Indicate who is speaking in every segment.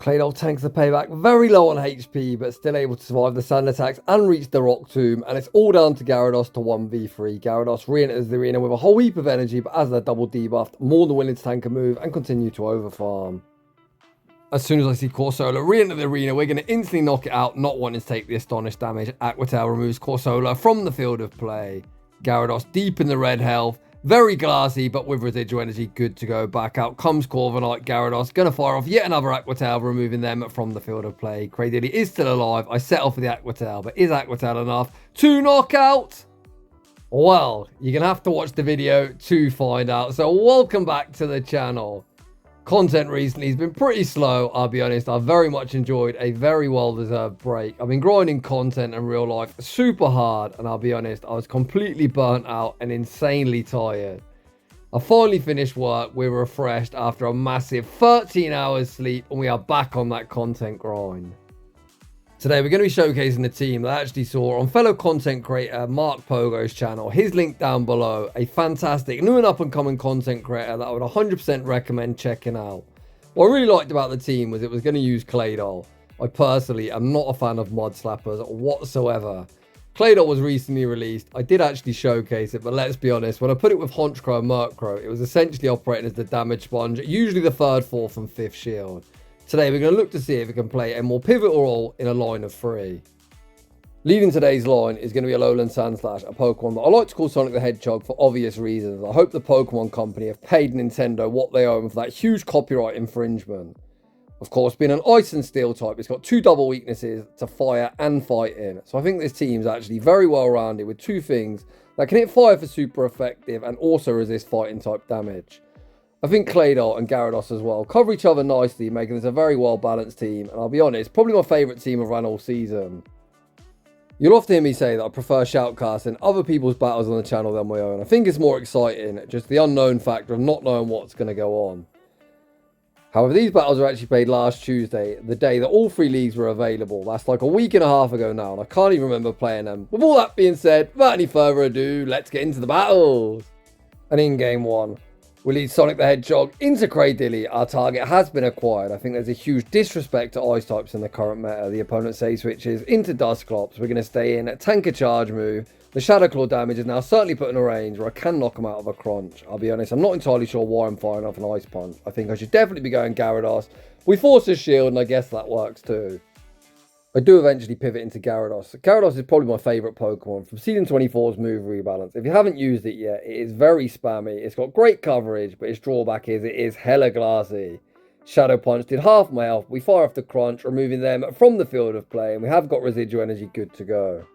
Speaker 1: Claydol tanks the payback, very low on HP, but still able to survive the sand attacks and reach the rock tomb, and it's all down to Gyarados to 1v3. Gyarados re-enters the arena with a whole heap of energy, but as they're double debuffed, more than willing to tank a move and continue to overfarm. As soon as I see Corsola re-enter the arena, we're going to instantly knock it out, not wanting to take the Astonish damage. Aqua Tail removes Corsola from the field of play. Gyarados deep in the red health. Very glassy, but with residual energy, good to go. Back out comes Corviknight. Gyarados gonna fire off yet another Aqua Tail, removing them from the field of play. Claydol is still alive. I set off for the Aqua Tail, but is Aqua Tail enough to knock out? Well, you're gonna have to watch the video to find out. So welcome back to the channel. Content recently has been pretty slow, I'll be honest. I've very much enjoyed a very well-deserved break. I've been grinding content in real life super hard, and I'll be honest, I was completely burnt out and insanely tired. I finally finished work, we're refreshed after a massive 13 hours sleep, and we are back on that content grind. Today we're going to be showcasing the team that I actually saw on fellow content creator Mark Pogo's channel. His link down below, a fantastic new and up and coming content creator that I would 100% recommend checking out. What I really liked about the team was it was going to use Claydol. I personally am not a fan of Mud Slappers whatsoever. Claydol was recently released. I did actually showcase it, but let's be honest, when I put it with Honchkrow and Murkrow, it was essentially operating as the damage sponge, usually the 3rd, 4th and 5th shield. Today we're going to look to see if it can play a more pivotal role in a line of 3. Leading today's line is going to be Alolan Sandslash, a Pokemon that I like to call Sonic the Hedgehog for obvious reasons. I hope the Pokemon company have paid Nintendo what they owe them for that huge copyright infringement. Of course, being an Ice and Steel type, it's got 2 double weaknesses to fire and fighting. So I think this team's actually very well rounded with 2 things that can hit fire for super effective and also resist fighting type damage. I think Claydol and Gyarados as well cover each other nicely, making this a very well balanced team, and I'll be honest, probably my favourite team I've run all season. You'll often hear me say that I prefer shoutcasting other people's battles on the channel than my own. I think it's more exciting, just the unknown factor of not knowing what's going to go on. However, these battles were actually played last Tuesday, the day that all 3 leagues were available. That's like a week and a half ago now, and I can't even remember playing them. With all that being said, without any further ado, let's get into the battles. And in game 1, we lead Sonic the Hedgehog into Claydol. Our target has been acquired. I think there's a huge disrespect to ice types in the current meta. The opponent safe switches into Dusclops. We're going to stay in, tank a charge move. The Shadow Claw damage is now certainly put in a range where I can knock him out of a crunch. I'll be honest, I'm not entirely sure why I'm firing off an Ice Punch. I think I should definitely be going Gyarados. We force his shield, and I guess that works too. I do eventually pivot into Gyarados. Gyarados is probably my favourite Pokemon from Season 24's move rebalance. If you haven't used it yet, it is very spammy. It's got great coverage, but its drawback is it is hella glassy. Shadow Punch did half my health. We fire off the crunch, removing them from the field of play, and we have got residual energy good to go.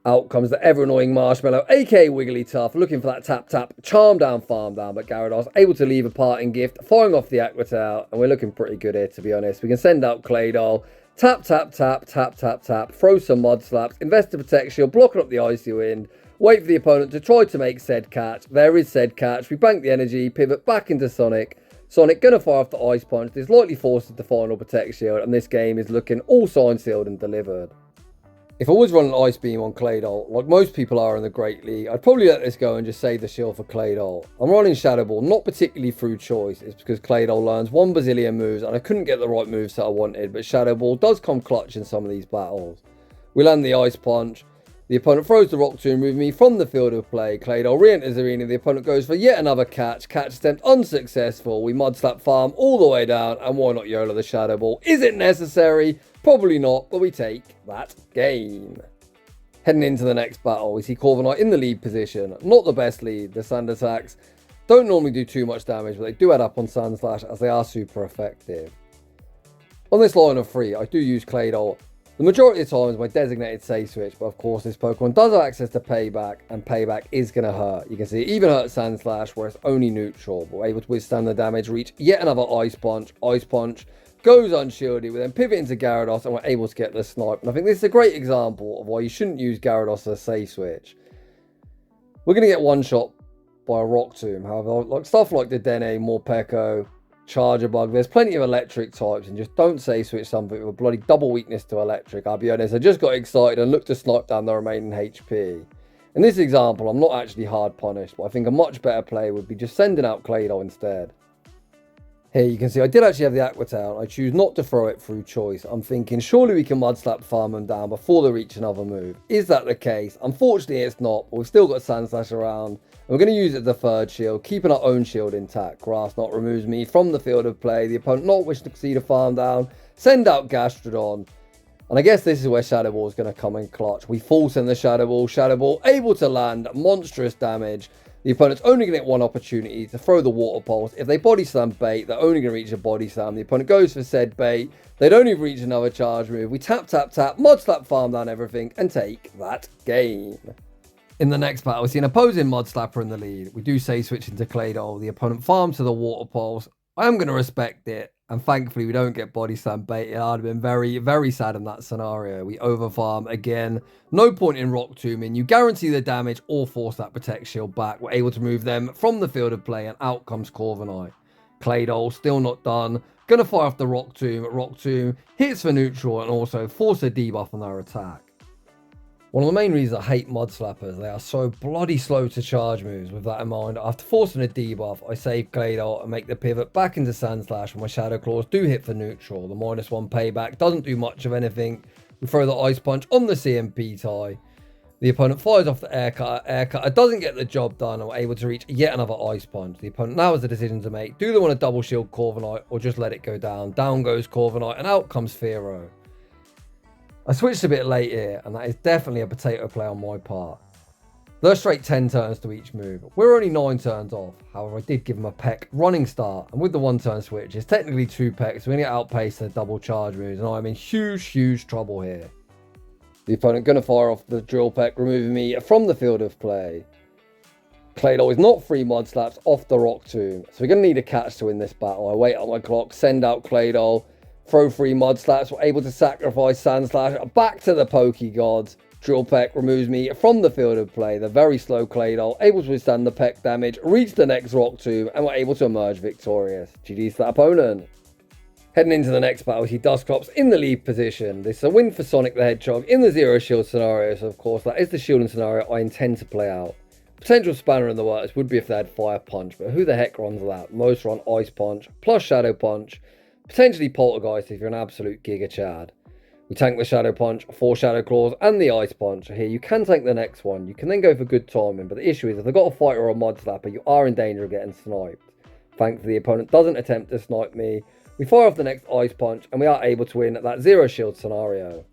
Speaker 1: Out comes the ever-annoying Marshmallow, aka Wigglytuff, looking for that tap-tap, charm down, farm down, but Gyarados able to leave a parting gift, firing off the Aqua Tail, and we're looking pretty good here, to be honest. We can send out Claydol. Tap, tap, tap, tap, tap, tap, throw some Mud Slaps, invest to protect shield, blocking up the Icy Wind, wait for the opponent to try to make said catch. There is said catch. We bank the energy, pivot back into Sonic. Sonic gonna fire off the Ice Punch. This likely forces the final protect shield, and this game is looking all signed, sealed, and delivered. If I was running Ice Beam on Claydol, like most people are in the Great League, I'd probably let this go and just save the shield for Claydol. I'm running Shadow Ball, not particularly through choice. It's because Claydol learns 1 bazillion moves, and I couldn't get the right moveset I wanted, but Shadow Ball does come clutch in some of these battles. We land the Ice Punch. The opponent throws the Rock Tomb, removing me from the field of play. Claydol re-enters the arena. The opponent goes for yet another catch. Catch attempt unsuccessful. We Mud Slap farm all the way down, and why not YOLO the Shadow Ball? Is it necessary? Probably not, but we take that game. Heading into the next battle, we see Corviknight in the lead position. Not the best lead. The sand attacks don't normally do too much damage, but they do add up on Sandslash as they are super effective. On this line of 3, I do use Claydol the majority of the time as my designated safe switch, but of course this Pokemon does have access to payback, and payback is going to hurt. You can see it even hurts Sandslash where it's only neutral, but we're able to withstand the damage, reach yet another Ice Punch. Ice Punch goes unshielded. We then pivot into Gyarados, and we're able to get the snipe. And I think this is a great example of why you shouldn't use Gyarados as a safe switch. We're going to get one shot by a Rock Tomb. However, like stuff like the Dene, Morpeko, Charger Bug, there's plenty of electric types, and just don't safe switch something with a bloody double weakness to electric. I'll be honest, I just got excited and looked to snipe down the remaining HP. In this example, I'm not actually hard punished, but I think a much better play would be just sending out Claydol instead. Here you can see I did actually have the Aqua Tail. I choose not to throw it through choice. I'm thinking surely we can Mud Slap farm them down before they reach another move. Is that the case? Unfortunately it's not, but we've still got Sandslash around. And we're going to use it as the third shield, keeping our own shield intact. Grass Knot removes me from the field of play. The opponent not wishing to see the farm down. Send out Gastrodon. And I guess this is where Shadow Ball is going to come in clutch. We force in the Shadow Ball able to land monstrous damage. The opponent's only going to get one opportunity to throw the Water Pulse. If they body slam bait, they're only going to reach a body slam. The opponent goes for said bait. They don't even reach another charge move. We tap, Mud Slap, farm down everything, and take that game. In the next battle, we see an opposing Mud Slapper in the lead. We do say switch into Claydol. The opponent farms to the Water Pulse. I am going to respect it. And thankfully, we don't get body slam bait. I'd have been very, very sad in that scenario. We overfarm again. No point in Rock Tombing. You guarantee the damage or force that Protect Shield back. We're able to move them from the field of play, and out comes Corviknight. Claydol still not done. Gonna fire off the Rock Tomb. Rock Tomb hits for neutral and also force a debuff on their attack. One of the main reasons I hate Mud Slappers, they are so bloody slow to charge moves. With that in mind, after forcing a debuff, I save Claydol and make the pivot back into Sandslash when my Shadow Claws do hit for neutral. The -1 payback doesn't do much of anything. We throw the Ice Punch on the CMP tie. The opponent fires off the Air Cutter doesn't get the job done and we're able to reach yet another Ice Punch. The opponent now has a decision to make. Do they want to double shield Corviknight or just let it go down? Down goes Corviknight and out comes Fearow. I switched a bit late here, and that is definitely a potato play on my part. They're straight 10 turns to each move. We're only 9 turns off. However, I did give him a peck running start, and with the 1 turn switch, it's technically 2 pecks. So we're going to get outpaced the double charge moves, and I'm in huge trouble here. The opponent going to fire off the drill peck, removing me from the field of play. Claydol is not 3 Mud Slaps off the Rock Tomb, so we're going to need a catch to win this battle. I wait on my clock, send out Claydol. Throw 3 Mud Slaps, we're able to sacrifice Sandslash back to the Poke Gods. Drill Peck removes me from the field of play. The very slow Claydol, able to withstand the Peck damage, reach the next Rock Tomb, and we're able to emerge victorious. GG's to that opponent. Heading into the next battle, we see Dusclops in the lead position. This is a win for Sonic the Hedgehog in the zero shield scenario, so of course that is the shielding scenario I intend to play out. Potential spanner in the works would be if they had Fire Punch, but who the heck runs that? Most run Ice Punch, plus Shadow Punch. Potentially Poltergeist if you're an absolute Giga Chad. We tank the Shadow Punch, 4 Shadow Claws, and the Ice Punch. Here, you can tank the next one. You can then go for good timing, but the issue is if they've got a fighter or a Mud Slapper, you are in danger of getting sniped. Thankfully, the opponent doesn't attempt to snipe me. We fire off the next Ice Punch, and we are able to win that zero shield scenario.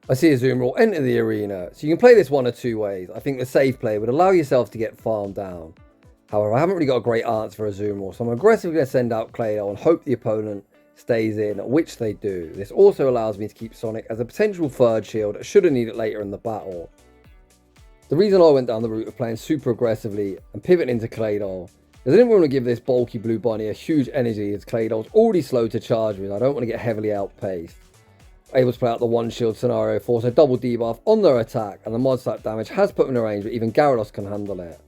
Speaker 1: I see a Azumarill enter the arena, so you can play this one of 2 ways. I think the safe play would allow yourself to get farmed down. However, I haven't really got a great answer for Azumarill, so I'm aggressively going to send out Claydol and hope the opponent stays in, which they do. This also allows me to keep Sonic as a potential third shield should I need it later in the battle. The reason I went down the route of playing super aggressively and pivoting into Claydol is I didn't want to give this bulky blue bunny a huge energy as Claydol's already slow to charge with. I don't want to get heavily outpaced. Able to play out the 1 shield scenario, force a double debuff on their attack, and the Mud Slap damage has put them in a range, but even Gyarados can handle it.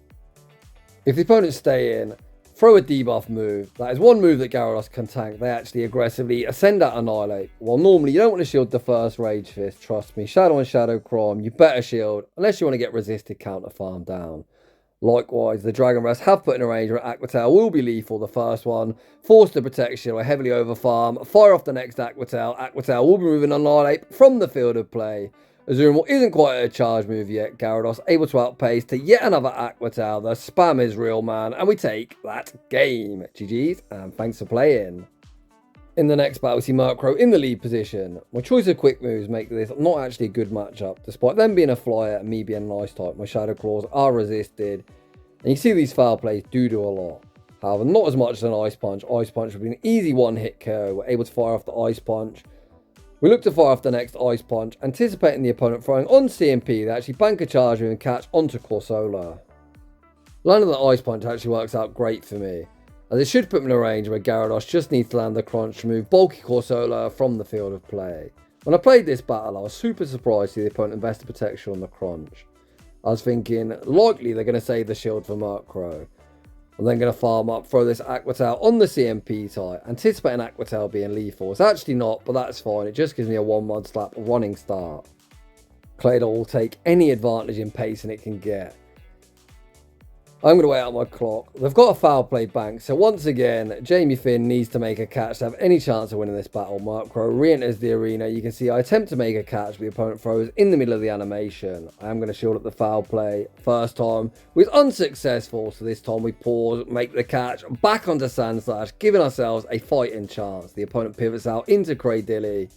Speaker 1: If the opponents stay in, throw a debuff move. That is one move that Gyarados can tank. They actually aggressively send out Annihilate. While normally you don't want to shield the first Rage Fist, trust me. Shadow and Shadow Chrome, you better shield, unless you want to get resisted counter farm down. Likewise, the Dragon Breath have put in a range where Aqua Tail will be lethal. The first one, force the protection or heavily over farm, fire off the next Aqua Tail. Aqua Tail will be moving Annihilate from the field of play. Azumarill isn't quite a charge move yet. Gyarados able to outpace to yet another Aqua Tail. The spam is real, man, and we take that game. GG's, and thanks for playing. In the next battle, we see Murkrow in the lead position. My choice of quick moves make this not actually a good matchup. Despite them being a flyer and me being an ice type, my Shadow Claws are resisted. And you see these foul plays do a lot. However, not as much as an Ice Punch. Ice Punch would be an easy one-hit KO. We're able to fire off the Ice Punch. We look to fire off the next Ice Punch, anticipating the opponent throwing on CMP. They actually bank a charge and catch onto Corsola. Landing the Ice Punch actually works out great for me, as it should put me in a range where Gyarados just needs to land the crunch to remove bulky Corsola from the field of play. When I played this battle, I was super surprised to see the opponent invest protection on the crunch. I was thinking, likely they're going to save the shield for Murkrow. I'm then going to farm up, throw this Aqua Tail on the CMP tie, anticipating Aqua Tail being lethal. It's actually not, but that's fine. It just gives me a 1 Mud Slap running start. Claydol will take any advantage in pacing it can get. I'm going to wait out my clock. They've got a foul play bank, so once again, Jamie Finn needs to make a catch to have any chance of winning this battle. Murkrow re-enters the arena. You can see I attempt to make a catch, but the opponent throws in the middle of the animation. I am going to shield up the foul play. First time was unsuccessful, so this time we pause, make the catch, back onto Sandslash, giving ourselves a fighting chance. The opponent pivots out into Claydol.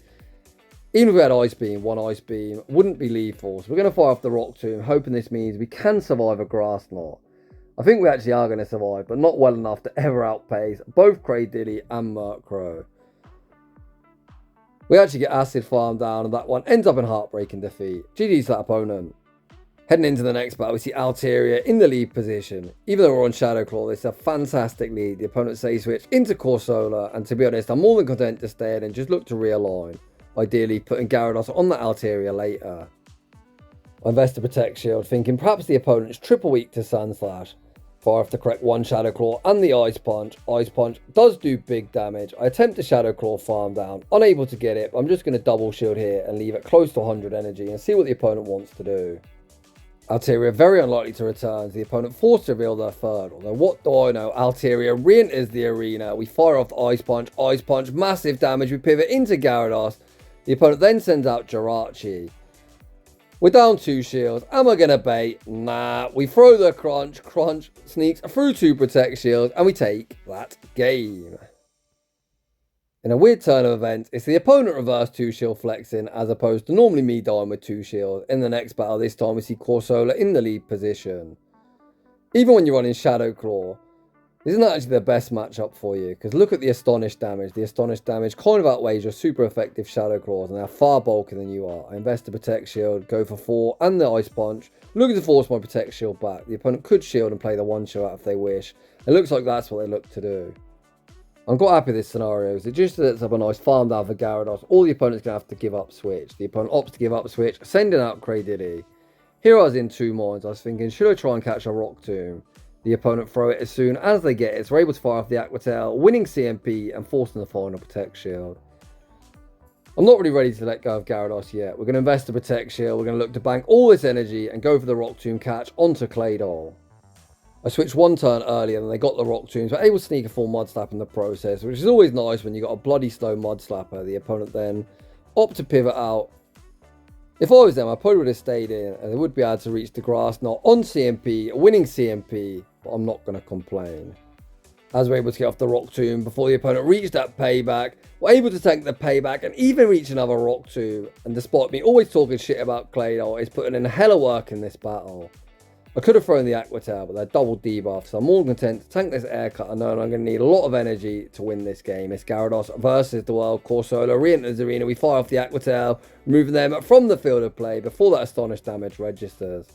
Speaker 1: Even if we had Ice Beam, one Ice Beam wouldn't be lethal, so we're going to fire off the Rock Tomb, hoping this means we can survive a Grass Knot. I think we actually are going to survive, but not well enough to ever outpace both Claydol and Murkrow. We actually get Acid Farm down, and that one ends up in heartbreaking defeat. GG's that opponent. Heading into the next battle, we see Altaria in the lead position. Even though we're on Shadow Claw, this is a fantastic lead. The opponent saves switch into Corsola, and to be honest, I'm more than content to stay in and just look to realign. Ideally, putting Gyarados on that Altaria later. I invest a Protect Shield, thinking perhaps the opponent's triple weak to Sandslash. Fire off the correct one Shadow Claw and the Ice Punch. Ice Punch does do big damage. I attempt to Shadow Claw farm down, unable to get it, but I'm just going to double shield here and leave it close to 100 energy and see what the opponent wants to do. Altaria very unlikely to return, the opponent forced to reveal their third, although what do I know, Altaria re-enters the arena. We fire off the Ice Punch, massive damage, we pivot into Gyarados. The opponent then sends out Jirachi. We're down 2 shields. Am I going to bait? Nah. We throw the Crunch. Crunch sneaks through 2 Protect shields, and we take that game. In a weird turn of events, it's the opponent reverse 2 shield flexing, as opposed to normally me dying with 2 shields. In the next battle, this time we see Corsola in the lead position. Even when you're running Shadow Claw, this isn't actually the best matchup for you, because look at the Astonish damage. The Astonish damage kind of outweighs your super effective Shadow Claws, and they're far bulkier than you are. I invest a Protect Shield, go for 4, and the Ice Punch, looking to force my Protect Shield back. The opponent could shield and play the one shot if they wish. It looks like that's what they look to do. I'm quite happy with this scenario, because it just sets up a nice farm down for Gyarados. All the opponent's going to have to give up switch. The opponent opts to give up switch, sending out Claydol. Here I was in 2 minds. I was thinking, should I try and catch a Rock Tomb? The opponent throw it as soon as they get it, so we're able to fire off the Aqua Tail, winning CMP and forcing the final Protect Shield. I'm not really ready to let go of Gyarados yet. We're going to invest a Protect Shield, we're going to look to bank all this energy and go for the Rock Tomb catch onto Claydol. I switched 1 turn earlier than they got the Rock Tombs, but able to sneak a full Mud Slap in the process, which is always nice when you got a bloody slow Mud Slapper. The opponent then opt to pivot out. If I was them, I probably would have stayed in, and they would be able to reach the Grass Knot on CMP, winning CMP, but I'm not going to complain. As we're able to get off the Rock Tomb before the opponent reached that payback, we're able to tank the payback and even reach another Rock Tomb. And despite me always talking shit about Claydol, it's putting in hella work in this battle. I could have thrown the Aqua Tail, but they're double debuff, so I'm more content to tank this Air Cut and knowing I'm going to need a lot of energy to win this game. It's Gyarados versus the world. Corsola re-enters the arena. We fire off the Aqua Tail, removing them from the field of play before that Astonish damage registers.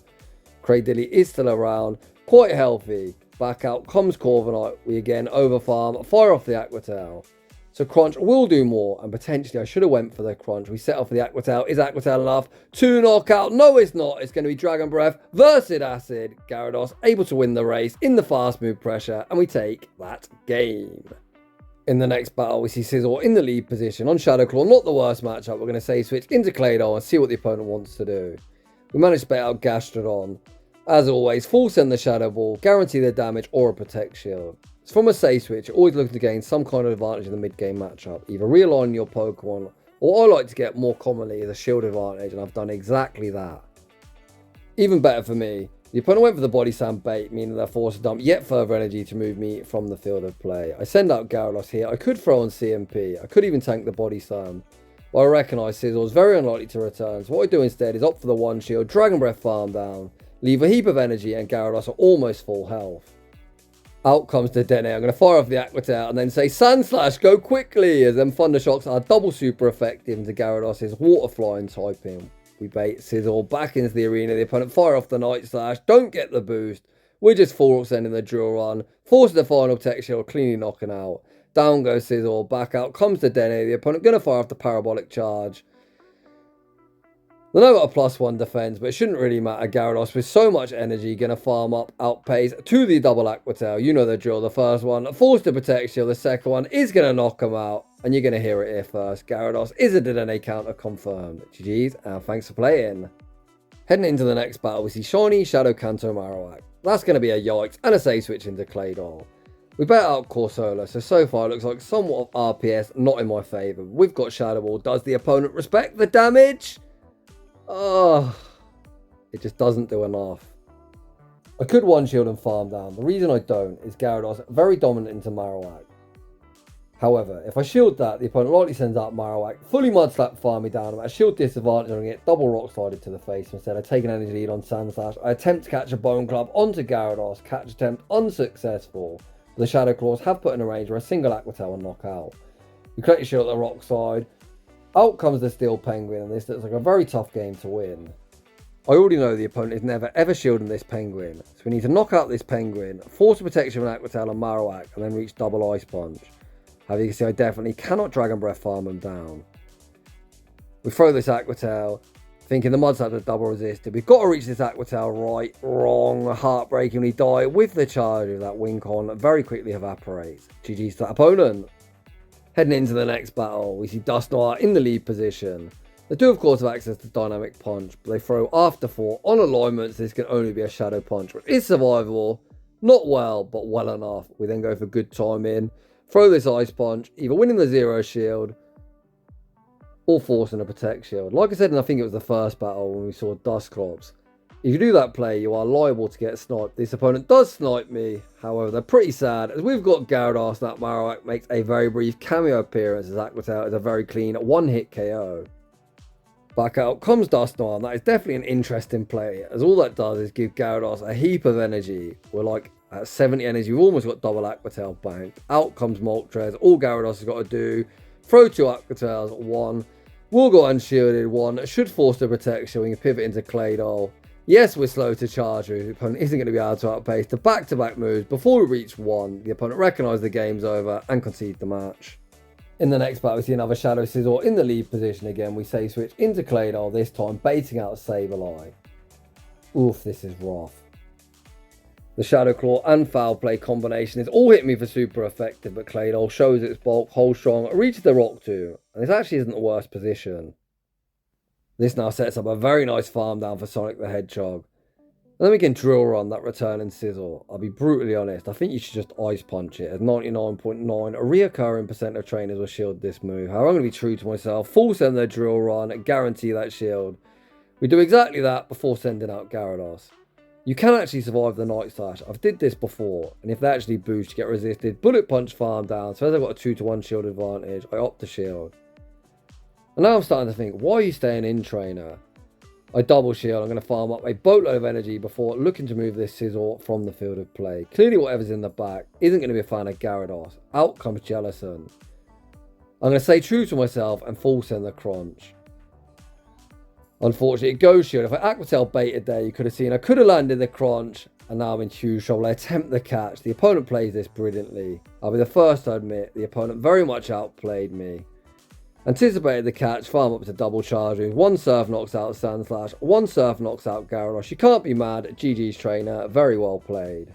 Speaker 1: Claydol is still around, quite healthy. Back out comes Corviknight. We again overfarm, fire off the Aqua Tail. So Crunch will do more, and potentially I should have went for the Crunch. We set off for the Aqua Tail. Is Aqua Tail enough to knock out? No, it's not. It's going to be Dragon Breath versus Acid. Gyarados able to win the race in the fast move pressure, and we take that game. In the next battle, we see Sizzle in the lead position on Shadow Claw. Not the worst matchup. We're going to save switch into Claydol and see what the opponent wants to do. We managed to bait out Gastrodon. As always, full send the Shadow Ball, guarantee the damage or a Protect Shield. So from a save switch, you're always looking to gain some kind of advantage in the mid-game matchup. Either realign your Pokemon, or I like to get more commonly is a shield advantage, and I've done exactly that. Even better for me, the opponent went for the Body Slam bait, meaning they're forced to dump yet further energy to move me from the field of play. I send out Gyarados here. I could throw on CMP. I could even tank the Body Slam. But I recognise Sizzle is very unlikely to return, so what I do instead is opt for the one shield, Dragon Breath farm down, leave a heap of energy, and Gyarados are almost full health. Out comes the Dene. I'm going to fire off the Aqua Tail and then say Sandslash, go quickly, as them Thunder Shocks are double super effective into Gyarados' Water Flying typing. We bait Sizzle back into the arena. The opponent fire off the Night Slash, don't get the boost. We're just full sending the drill run, forcing the final Tech Shield, cleanly knocking out. Down goes Sizzle, back out comes the Dene. The opponent going to fire off the Parabolic Charge. They know got a +1 defense, but it shouldn't really matter. Gyarados with so much energy, going to farm up, outpace to the double Aqua Tail. You know the drill. The first one, forced to Protect Shield. The second one is going to knock him out. And you're going to hear it here first. Gyarados is a Dedenne counter confirmed. GG's, and thanks for playing. Heading into the next battle, we see Shiny, Shadow, Kanto, Marowak. That's going to be a yikes and a save switch into Claydol. We bet out Corsola, so far it looks like somewhat of RPS, not in my favour. We've got Shadow Ball. Does the opponent respect the damage? Oh, it just doesn't do enough. I could one shield and farm down. The reason I don't is Gyarados very dominant into Marowak. However, if I shield that, the opponent likely sends out Marowak, fully mud slap farm me down. I'm at a shield disadvantage and I get double rock slided to the face. Instead, I take an energy lead on Sandslash. I attempt to catch a Bone Club onto Gyarados. Catch attempt unsuccessful. The Shadow Claws have put in a range where a single Aqua Tail will knock out. We collect your shield at the rock side. Out comes the Steel Penguin, and this looks like a very tough game to win. I already know the opponent is never ever shielding this Penguin, so we need to knock out this Penguin, force a protection of an Aqua Tail on Marowak, and then reach double Ice Punch. However, you can see I definitely cannot Dragon Breath farm them down. We throw this Aqua Tail, thinking the Mud Slap are double resisted. We've got to reach this Aqua Tail right, wrong, heartbreakingly die with the charge of that Wing Con very quickly evaporates. GG's to that opponent. Heading into the next battle, we see Dusknoir in the lead position. They do of course have access to Dynamic Punch, but they throw after 4 on alignments. This can only be a Shadow Punch, which is survivable. Not well, but well enough. We then go for good timing. Throw this Ice Punch, either winning the 0 shield or forcing a Protect shield. Like I said, and I think it was the first battle when we saw Dusclops. If you do that play, you are liable to get sniped. This opponent does snipe me. However, they're pretty sad, as we've got Gyarados. That Marowak makes a very brief cameo appearance as Aqua Tail is a very clean one-hit KO. Back out comes Dusknoir, and that is definitely an interesting play, as all that does is give Gyarados a heap of energy. We're like at 70 energy, we've almost got double Aqua Tail banked. Out comes Moltres. All Gyarados has got to do, throw 2 Aqua Tails, 1. We'll go unshielded, 1. Should force the protection, we can pivot into Claydol. Yes, we're slow to charge. The opponent isn't going to be able to outpace the back-to-back moves. Before we reach 1, the opponent recognises the game's over and concede the match. In the next battle, we see another Shadow Scizor in the lead position again. We save switch into Claydol, this time baiting out Sableye. Oof, this is rough. The Shadow Claw and Foul Play combination is all hit me for super effective, but Claydol shows its bulk, holds strong, reaches the Rock Tomb, and this actually isn't the worst position. This now sets up a very nice farm down for Sonic the Hedgehog. And then we can Drill Run that returning Scizor. I'll be brutally honest, I think you should just Ice Punch it, as 99.9 a reoccurring percent of trainers will shield this move. However, I'm going to be true to myself, full send the Drill Run, and guarantee that shield. We do exactly that before sending out Gyarados. You can actually survive the Night Slash. I've did this before, and if they actually boost, you get resisted. Bullet Punch farm down, so as I've got a 2-to-1 shield advantage, I opt to shield. And now I'm starting to think, why are you staying in trainer? I double shield, I'm going to farm up a boatload of energy before looking to move this Scizor from the field of play. Clearly whatever's in the back isn't going to be a fan of Gyarados. Out comes Jellicent. I'm going to stay true to myself and full send the Crunch. Unfortunately, it goes shield. If I Aqua Tail baited there, you could have seen I could have landed the Crunch, and now I'm in huge trouble. I attempt the catch. The opponent plays this brilliantly. I'll be the first to admit the opponent very much outplayed me. Anticipated the catch, farm up to double charging. 1 Surf knocks out Sandslash, 1 Surf knocks out Gyarados. You can't be mad. GG's trainer, very well played.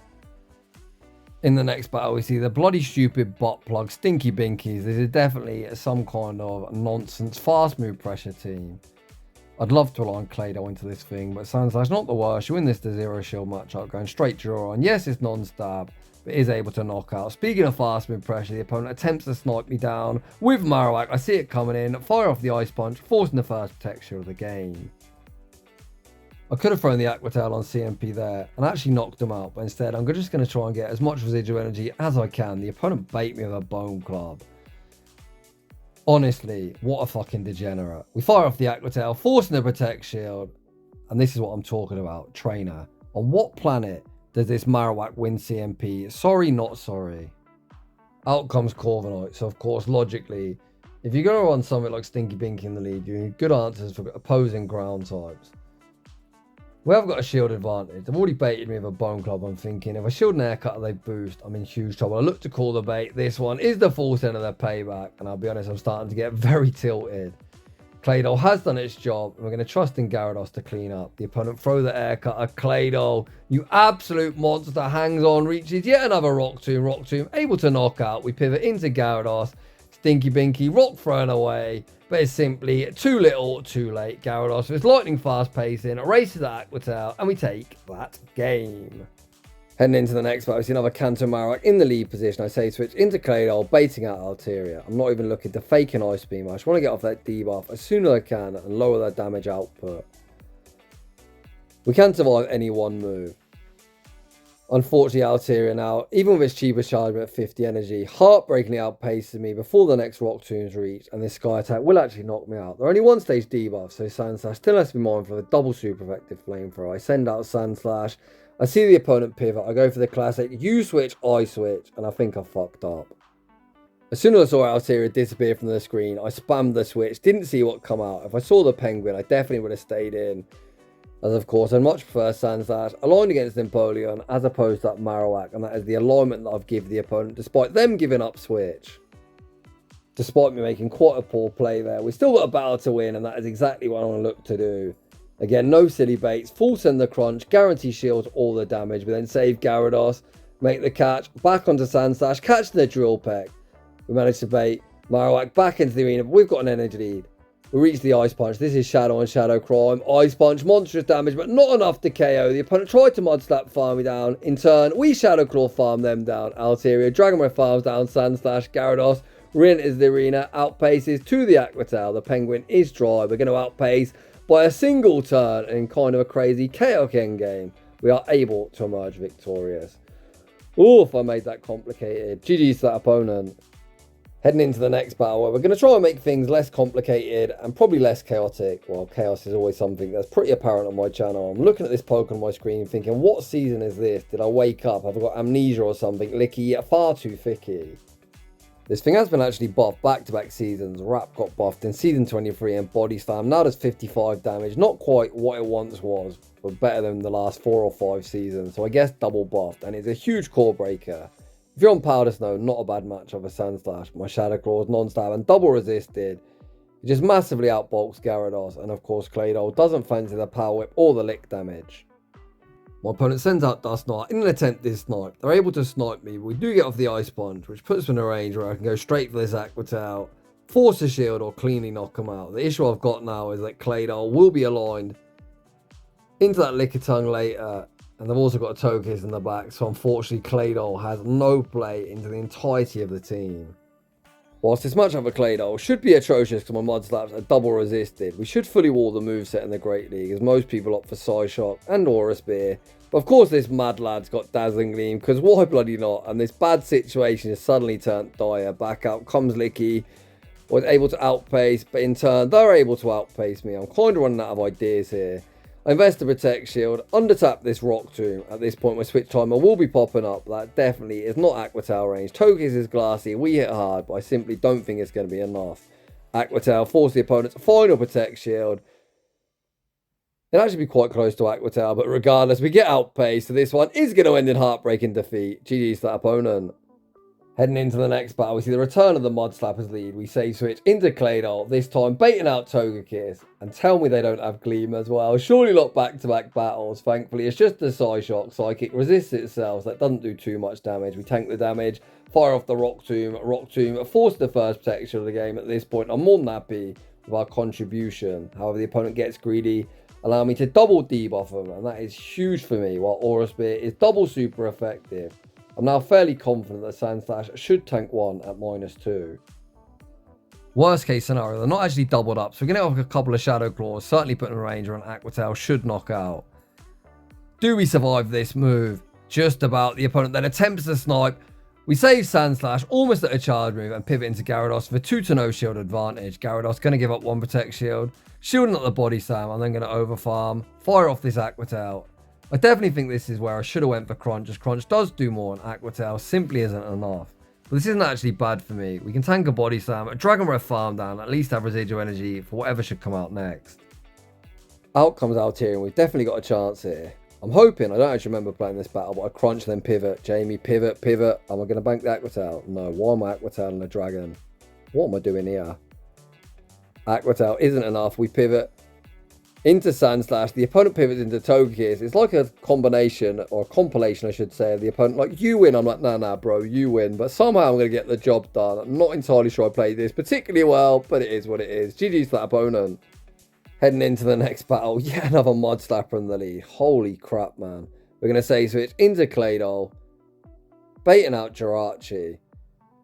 Speaker 1: In the next battle, we see the bloody stupid bot plug Stinky Binkies. This is definitely some kind of nonsense fast move pressure team. I'd love to align Claydol into this thing, but Sandslash not the worst. You win this to 0 shield matchup, going straight draw on. Yes, it's non-stab, but is able to knock out. Speaking of fast move pressure, the opponent attempts to snipe me down with Marowak. I see it coming in, fire off the Ice Punch, forcing the first protection of the game. I could have thrown the Aqua Tail on CMP there and actually knocked him out, but instead I'm just going to try and get as much residual energy as I can. The opponent bait me with a Bone Club. Honestly, what a fucking degenerate. We fire off the Aqua Tail, forcing the Protect shield, and this is what I'm talking about. Trainer, on what planet does this Marowak win CMP? Sorry, not sorry. Out comes Corviknight, so of course, logically, if you're going to run something like Stinky Binky in the lead, you need good answers for opposing ground types. We have got a shield advantage. They've already baited me with a Bone Club. I'm thinking, if I shield and aircut and they boost, I'm in huge trouble. I look to call the bait. This one is the full send of their payback, and I'll be honest, I'm starting to get very tilted. Claydol has done its job, and we're going to trust in Gyarados to clean up. The opponent throw the aircut at Claydol. You absolute monster, hangs on, reaches yet another Rock Tomb, able to knock out. We pivot into Gyarados. Stinky Binky, rock thrown away, but it's simply too little, too late. Gyarados with lightning fast pacing, erases Aqua Tail, and we take that game. Heading into the next battle, we see another Kanto Marowak in the lead position. I say switch into Claydol, baiting out Altaria. I'm not even looking to fake an Ice Beam. I just want to get off that debuff as soon as I can and lower their damage output. We can survive any one move. Unfortunately, Altaria now, even with its cheapest charge at 50 energy, heartbreakingly outpaces me before the next Rock Tomb's reach, and this Sky Attack will actually knock me out. They're only one stage debuff, so Sandslash still has to be mindful of a double super effective flamethrower. I send out Sandslash, I see the opponent pivot, I go for the classic U switch, I switch, and I think I fucked up. As soon as I saw Altaria disappear from the screen, I spammed the switch, didn't see what come out. If I saw the Penguin, I definitely would have stayed in. As of course, I much prefer Sandslash aligned against Empoleon as opposed to that Marowak, and that is the alignment that I've given the opponent despite them giving up switch. Despite me making quite a poor play there, we still got a battle to win, and that is exactly what I want to look to do. Again, no silly baits, full send the crunch, guarantee shields all the damage. We then save Gyarados, make the catch, back onto Sandslash, catch the Drill Peck. We manage to bait Marowak back into the arena, but we've got an energy lead. We reach the Ice Punch. This is Shadow and Shadow Crime. Ice Punch, monstrous damage, but not enough to KO. The opponent tried to Mud Slap farm me down. In turn, we Shadow Claw farm them down. Altaria, Dragon Breath farms down Sandslash. Gyarados re-enters the arena, outpaces to the Aqua Tail. The Penguin is dry. We're going to outpace by a single turn in kind of a crazy chaotic endgame. We are able to emerge victorious. Ooh, if I made that complicated. GG's to that opponent. Heading into the next battle, where we're going to try and make things less complicated and probably less chaotic. Well, chaos is always something that's pretty apparent on my channel. I'm looking at this Pokemon on my screen thinking, what season is this? Did I wake up? Have I got amnesia or something? Licky, far too thicky. This thing has been actually buffed back-to-back seasons. Wrap got buffed in Season 23 and Body Slam. Now does 55 damage. Not quite what it once was, but better than the last 4 or 5 seasons. So I guess double buffed, and it's a huge core breaker. If you're on Powder Snow, not a bad match of a Sandslash. My Shadow Claws, non-stab, and double resisted. It just massively outbulks Gyarados, and of course Claydol doesn't fancy the Power Whip or the Lick damage. My opponent sends out Dust Knight in an attempt to snipe. They're able to snipe me, but we do get off the Ice Punch, which puts me in a range where I can go straight for this Aqua Tail, force a shield, or cleanly knock them out. The issue I've got now is that Claydol will be aligned into that Lickitung later. And they've also got a Togekiss in the back, so unfortunately Claydol has no play into the entirety of the team. Whilst this matchup for Claydol should be atrocious because my Mud Slaps are double resisted, we should fully wall the moveset in the Great League, as most people opt for Psyshock and Aura Spear. But of course this mad lad's got Dazzling Gleam, because why bloody not? And this bad situation has suddenly turned dire. Back out comes Licky, was able to outpace, but in turn they're able to outpace me. I'm kind of running out of ideas here. I invest the Protect Shield, undertap this Rock Tomb. At this point my switch timer will be popping up. That definitely is not Aqua Tail range. Togekiss is glassy, we hit hard, but I simply don't think it's going to be enough. Aqua Tail force the opponent's final Protect Shield. It'll actually be quite close to Aqua Tail, but regardless, we get outpaced, so this one is going to end in heartbreaking defeat. GG's to that opponent. Heading into the next battle, we see the return of the Mud Slappers lead. We save switch into Claydol, this time baiting out Togekiss. And tell me they don't have Gleam as well. Surely not back-to-back battles. Thankfully, it's just a Psyshock. Psychic resists itself, so that doesn't do too much damage. We tank the damage, fire off the Rock Tomb. Rock Tomb force the first protection of the game. At this point, I'm more than happy with our contribution. However, the opponent gets greedy, allow me to double debuff them, and that is huge for me, while Aura Spear is double super effective. I'm now fairly confident that Sandslash should tank 1 at -2. Worst case scenario, they're not actually doubled up, so we're going to have a couple of Shadow Claws, certainly putting a range on Aqua Tail should knock out. Do we survive this move? Just about. The opponent then attempts to snipe. We save Sandslash almost at a charge move and pivot into Gyarados for 2 to no shield advantage. Gyarados going to give up 1 Protect Shield, shielding up the Body Slam. I'm then going to overfarm, fire off this Aqua Tail. I definitely think this is where I should have went for Crunch, as Crunch does do more and Aqua Tail simply isn't enough. But this isn't actually bad for me. We can tank a Body Slam, a Dragon Breath farm down, at least have residual energy for whatever should come out next. Out comes Altaria, and we've definitely got a chance here. I'm hoping, I don't actually remember playing this battle, but I Crunch then pivot. Jamie, pivot, pivot. Am I going to bank the Aqua Tail? No, why am I Aqua Tail and a Dragon? What am I doing here? Aqua Tail isn't enough. We pivot. into Sandslash. The opponent pivots into Togekiss. It's like a combination, or a compilation I should say, of the opponent like, you win. I'm like, nah bro, you win. But somehow I'm going to get the job done. I'm not entirely sure I played this particularly well, but it is what it is. GG's to that opponent. Heading into the next battle, yet another Mud Slapper in the lead. Holy crap, man. We're going to say switch into Claydol, baiting out Jirachi.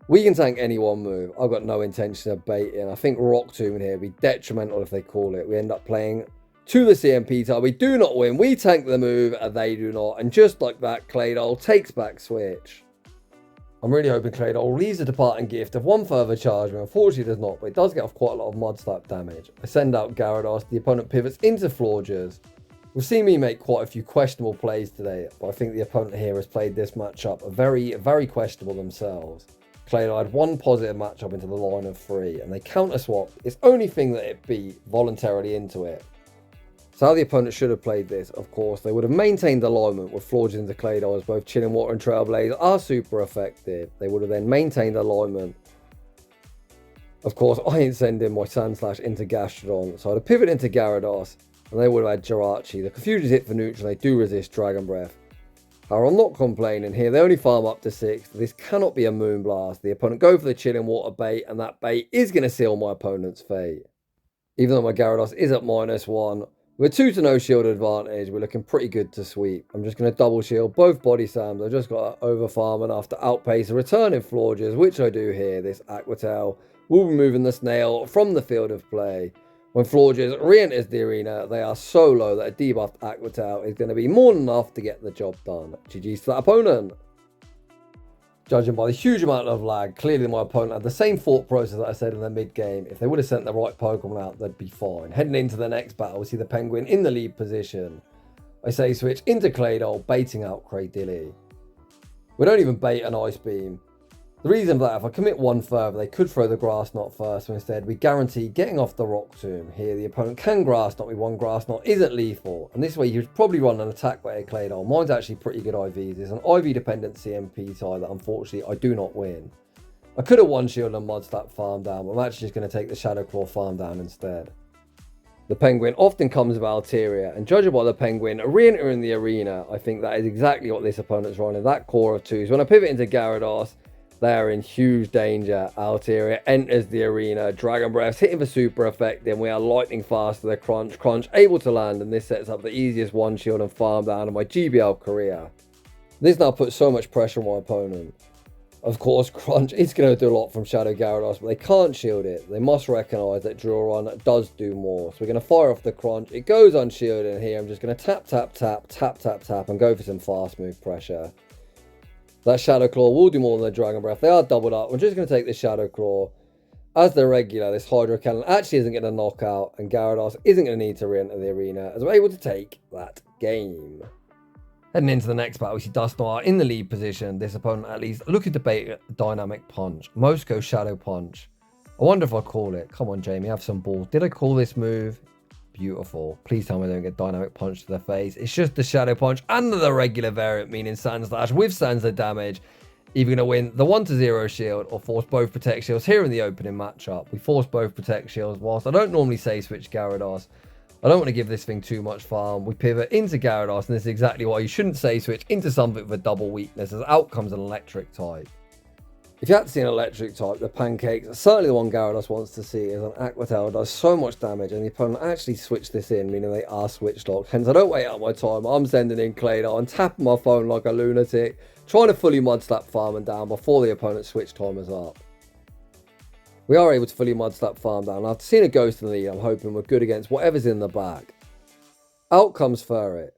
Speaker 1: We can tank any one move. I've got no intention of baiting. I think Rock Tomb in here would be detrimental if they call it. We end up playing to the CMP tile. We do not win. We tank the move, and they do not. And just like that, Claydol takes back switch. I'm really hoping Claydol leaves a departing gift of one further charge, but unfortunately it does not. But it does get off quite a lot of Mud Slap damage. I send out Gyarados. The opponent pivots into Florges. We've seen me make quite a few questionable plays today, but I think the opponent here has played this matchup very questionable themselves. Claydol had one positive matchup into the line of 3, and they counter swap. It's only thing that it beat voluntarily into it. So how the opponent should have played this, of course, they would have maintained alignment with Florges into Claydol, as both Chilling Water and Trailblaze are super effective. They would have then maintained alignment. Of course, I ain't sending my Sandslash into Gastrodon, so I'd have pivoted into Gyarados, and they would have had Jirachi. The Confusion's hit for neutral, they do resist Dragon Breath. However, I'm not complaining here. They only farm up to 6. This cannot be a Moonblast. The opponent go for the Chilling Water bait, and that bait is going to seal my opponent's fate. Even though my Gyarados is at -1, with 2 to no shield advantage, we're looking pretty good to sweep. I'm just going to double shield both body slams. I've just got to overfarm enough to outpace a returning Florges, which I do here. This Aqua Tail will be moving the snail from the field of play. When Florges re-enters the arena, they are so low that a debuffed Aqua Tail is going to be more than enough to get the job done. GG's to that opponent. Judging by the huge amount of lag, clearly my opponent had the same thought process that I said in the mid-game. If they would have sent the right Pokemon out, they'd be fine. Heading into the next battle, we see the Penguin in the lead position. I say switch into Claydol, baiting out Cradilly. We don't even bait an Ice Beam. The reason for that, if I commit one further, they could throw the Grass Knot first, so instead we guarantee getting off the Rock Tomb. Here the opponent can Grass Knot with one Grass Knot, isn't lethal, and this way you would probably run an attack weighted Claydol. Mine's actually pretty good IVs. It's an IV dependent CMP tie that unfortunately I do not win. I could have one shield and Mud Slap farm down, but I'm actually just going to take the Shadow Claw farm down instead. The Penguin often comes with Alteria, and judging by the Penguin re-entering the arena, I think that is exactly what this opponent's running, that core of 2s. When I pivot into Gyarados, they are in huge danger. Alteria enters the arena. Dragon Breath's hitting for super effect. Then we are lightning fast to the Crunch. Crunch able to land, and this sets up the easiest one shield and farm down of my GBL career. This now puts so much pressure on my opponent. Of course, Crunch is going to do a lot from Shadow Gyarados, but they can't shield it. They must recognise that Drill Run does do more. So we're going to fire off the Crunch. It goes unshielded, and here I'm just going to tap, and go for some fast move pressure. That Shadow Claw will do more than the Dragon Breath. They are doubled up. I'm just going to take this Shadow Claw. As the regular, this Hydro Cannon actually isn't going to knock out, and Gyarados isn't going to need to re-enter the arena, as we're able to take that game. Heading into the next battle, we see Dusknoir in the lead position. This opponent at least looking to bait a Dynamic Punch. Most go Shadow Punch. I wonder if I call it. Come on, Jamie, have some balls. Did I call this move? Beautiful. Please tell me I don't get Dynamic Punch to the face. It's just the Shadow Punch and the regular variant, meaning Sandslash with Sansa damage. Either going to win the 1-0 shield or force both Protect Shields here in the opening matchup. We force both Protect Shields whilst I don't normally say switch Gyarados. I don't want to give this thing too much farm. We pivot into Gyarados, and this is exactly why you shouldn't say switch into something with a double weakness, as out comes an electric type. If you had to see an electric type, the Pancakes, certainly the one Gyarados wants to see, is an Aqua Tail does so much damage, and the opponent actually switched this in, meaning they are switch locked. Hence, I don't wait out my time. I'm sending in Claydol and tapping my phone like a lunatic, trying to fully Mud Slap farm and down before the opponent's switch time is up. We are able to fully Mud Slap farm down. After seeing a Ghost in the lead, I'm hoping we're good against whatever's in the back. Out comes Ferret.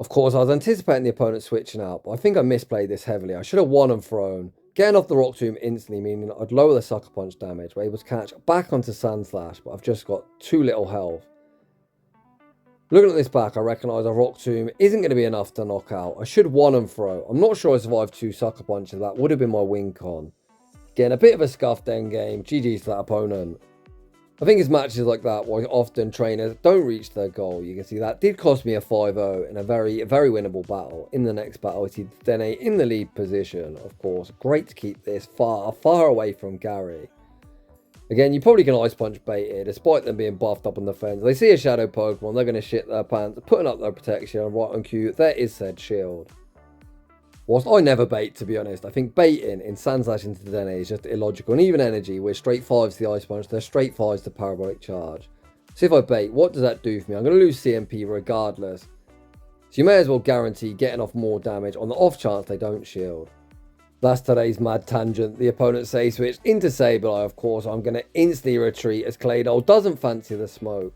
Speaker 1: Of course, I was anticipating the opponent switching out, but I think I misplayed this heavily. I should have won and thrown. Getting off the Rock Tomb instantly, meaning I'd lower the Sucker Punch damage. We're able to catch back onto Sandslash, but I've just got too little health. Looking at this back, I recognise a Rock Tomb isn't going to be enough to knock out. I should one and throw. I'm not sure I survived 2 Sucker Punches. That would have been my win con. Getting a bit of a scuffed endgame. GG's to that opponent. I think it's matches like that where often trainers don't reach their goal. You can see that did cost me a 5-0 in a very winnable battle. In the next battle, we see Dene in the lead position. Of course, great to keep this far away from Gary. Again, you probably can Ice Punch bait here, despite them being buffed up on the fence. They see a Shadow Pokemon, they're going to shit their pants, putting up their protection, right on cue. There is said shield. Whilst I never bait, to be honest, I think baiting in Sandslash into the Dene is just illogical. And even Energy, we're straight 5s to the Ice Punch, they're straight 5s to Parabolic Charge. So if I bait, what does that do for me? I'm going to lose CMP regardless. So you may as well guarantee getting off more damage on the off chance they don't shield. That's today's mad tangent. The opponent say switched into Sableye, of course. I'm going to instantly retreat as Claydol doesn't fancy the smoke.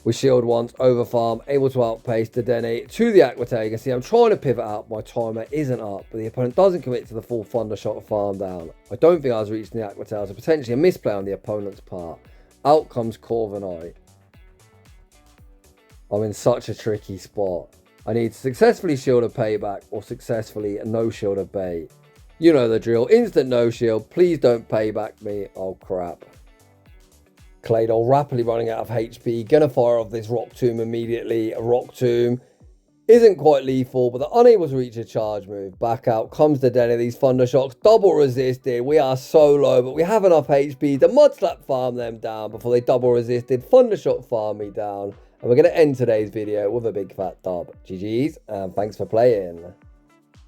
Speaker 1: We shield once, over farm, able to outpace the Dene to the Aqua Tail. You can see I'm trying to pivot out, my timer isn't up, but the opponent doesn't commit to the full Thundershot farm down. I don't think I was reaching the Aqua Tail, so potentially a misplay on the opponent's part. Out comes Corviknight. I'm in such a tricky spot. I need to successfully shield a payback or successfully no shield a bait. You know the drill. Instant no shield. Please don't payback me. Oh crap. Claydol rapidly running out of HP. Gonna fire off this Rock Tomb immediately. A Rock Tomb isn't quite lethal, but they're unable to reach a charge move. Back out comes the Dene. These Thunder Shocks double resisted. We are so low, but we have enough HP to Mud Slap farm them down before they double resisted. Thunder Shock farm me down. And we're going to end today's video with a big fat dub. GG's, and thanks for playing.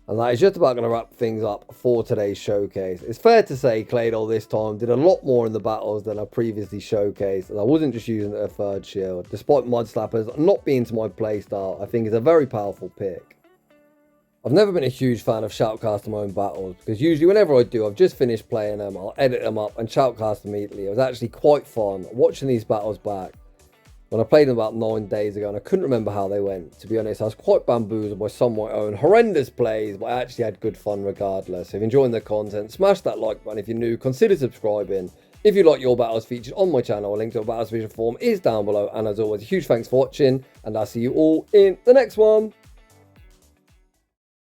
Speaker 1: And that is just about going to wrap things up for today's showcase. It's fair to say Claydol this time did a lot more in the battles than I previously showcased. And I wasn't just using a third shield. Despite Mud Slappers not being to my playstyle, I think it's a very powerful pick. I've never been a huge fan of shoutcasting my own battles, because usually whenever I do, I've just finished playing them, I'll edit them up and shoutcast immediately. It was actually quite fun watching these battles back. When I played them about 9 days ago and I couldn't remember how they went. To be honest, I was quite bamboozled by some of my own horrendous plays, but I actually had good fun regardless. If you're enjoying the content, smash that like button. If you're new, consider subscribing. If you like your battles featured on my channel, a link to a battles feature form is down below. And as always, a huge thanks for watching, and I'll see you all in the next one.